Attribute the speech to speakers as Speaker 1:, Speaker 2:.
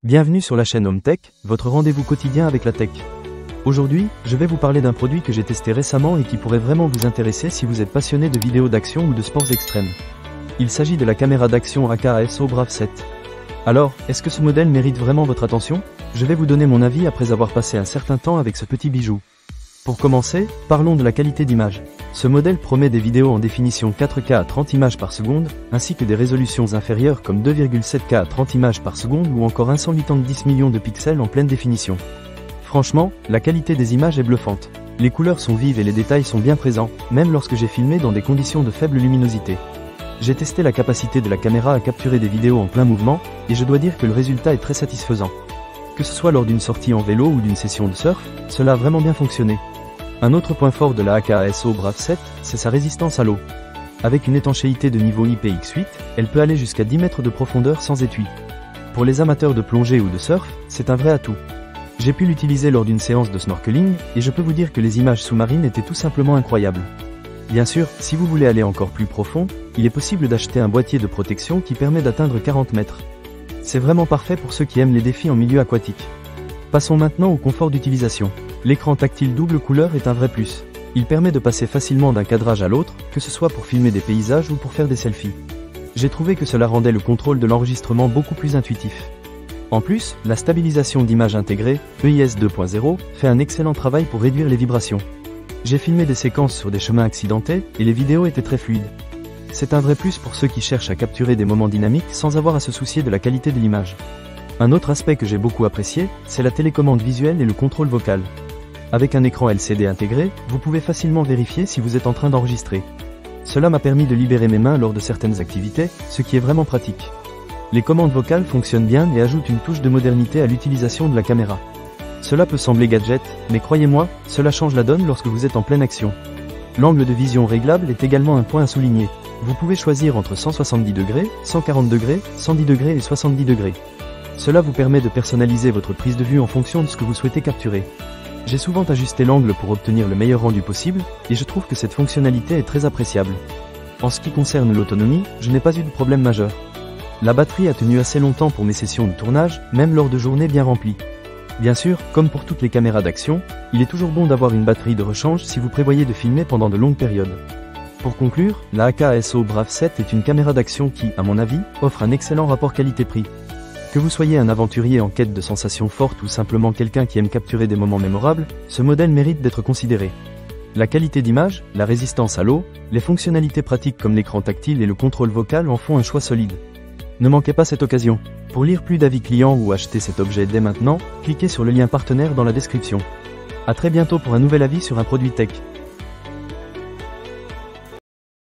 Speaker 1: Bienvenue sur la chaîne Home Tech, votre rendez-vous quotidien avec la tech. Aujourd'hui, je vais vous parler d'un produit que j'ai testé récemment et qui pourrait vraiment vous intéresser si vous êtes passionné de vidéos d'action ou de sports extrêmes. Il s'agit de la caméra d'action AKASO Brave 7. Alors, est-ce que ce modèle mérite vraiment votre attention? Je vais vous donner mon avis après avoir passé un certain temps avec ce petit bijou. Pour commencer, parlons de la qualité d'image. Ce modèle promet des vidéos en définition 4K à 30 images par seconde, ainsi que des résolutions inférieures comme 2,7K à 30 images par seconde ou encore un 180 millions de pixels en pleine définition. Franchement, la qualité des images est bluffante. Les couleurs sont vives et les détails sont bien présents, même lorsque j'ai filmé dans des conditions de faible luminosité. J'ai testé la capacité de la caméra à capturer des vidéos en plein mouvement, et je dois dire que le résultat est très satisfaisant. Que ce soit lors d'une sortie en vélo ou d'une session de surf, cela a vraiment bien fonctionné. Un autre point fort de la AKASO Brave 7, c'est sa résistance à l'eau. Avec une étanchéité de niveau IPX8, elle peut aller jusqu'à 10 mètres de profondeur sans étui. Pour les amateurs de plongée ou de surf, c'est un vrai atout. J'ai pu l'utiliser lors d'une séance de snorkeling, et je peux vous dire que les images sous-marines étaient tout simplement incroyables. Bien sûr, si vous voulez aller encore plus profond, il est possible d'acheter un boîtier de protection qui permet d'atteindre 40 mètres. C'est vraiment parfait pour ceux qui aiment les défis en milieu aquatique. Passons maintenant au confort d'utilisation. L'écran tactile double couleur est un vrai plus. Il permet de passer facilement d'un cadrage à l'autre, que ce soit pour filmer des paysages ou pour faire des selfies. J'ai trouvé que cela rendait le contrôle de l'enregistrement beaucoup plus intuitif. En plus, la stabilisation d'image intégrée, EIS 2.0, fait un excellent travail pour réduire les vibrations. J'ai filmé des séquences sur des chemins accidentés, et les vidéos étaient très fluides. C'est un vrai plus pour ceux qui cherchent à capturer des moments dynamiques sans avoir à se soucier de la qualité de l'image. Un autre aspect que j'ai beaucoup apprécié, c'est la télécommande visuelle et le contrôle vocal. Avec un écran LCD intégré, vous pouvez facilement vérifier si vous êtes en train d'enregistrer. Cela m'a permis de libérer mes mains lors de certaines activités, ce qui est vraiment pratique. Les commandes vocales fonctionnent bien et ajoutent une touche de modernité à l'utilisation de la caméra. Cela peut sembler gadget, mais croyez-moi, cela change la donne lorsque vous êtes en pleine action. L'angle de vision réglable est également un point à souligner. Vous pouvez choisir entre 170 degrés, 140 degrés, 110 degrés et 70 degrés. Cela vous permet de personnaliser votre prise de vue en fonction de ce que vous souhaitez capturer. J'ai souvent ajusté l'angle pour obtenir le meilleur rendu possible, et je trouve que cette fonctionnalité est très appréciable. En ce qui concerne l'autonomie, je n'ai pas eu de problème majeur. La batterie a tenu assez longtemps pour mes sessions de tournage, même lors de journées bien remplies. Bien sûr, comme pour toutes les caméras d'action, il est toujours bon d'avoir une batterie de rechange si vous prévoyez de filmer pendant de longues périodes. Pour conclure, la AKASO Brave 7 est une caméra d'action qui, à mon avis, offre un excellent rapport qualité-prix. Que vous soyez un aventurier en quête de sensations fortes ou simplement quelqu'un qui aime capturer des moments mémorables, ce modèle mérite d'être considéré. La qualité d'image, la résistance à l'eau, les fonctionnalités pratiques comme l'écran tactile et le contrôle vocal en font un choix solide. Ne manquez pas cette occasion. Pour lire plus d'avis clients ou acheter cet objet dès maintenant, cliquez sur le lien partenaire dans la description. À très bientôt pour un nouvel avis sur un produit tech.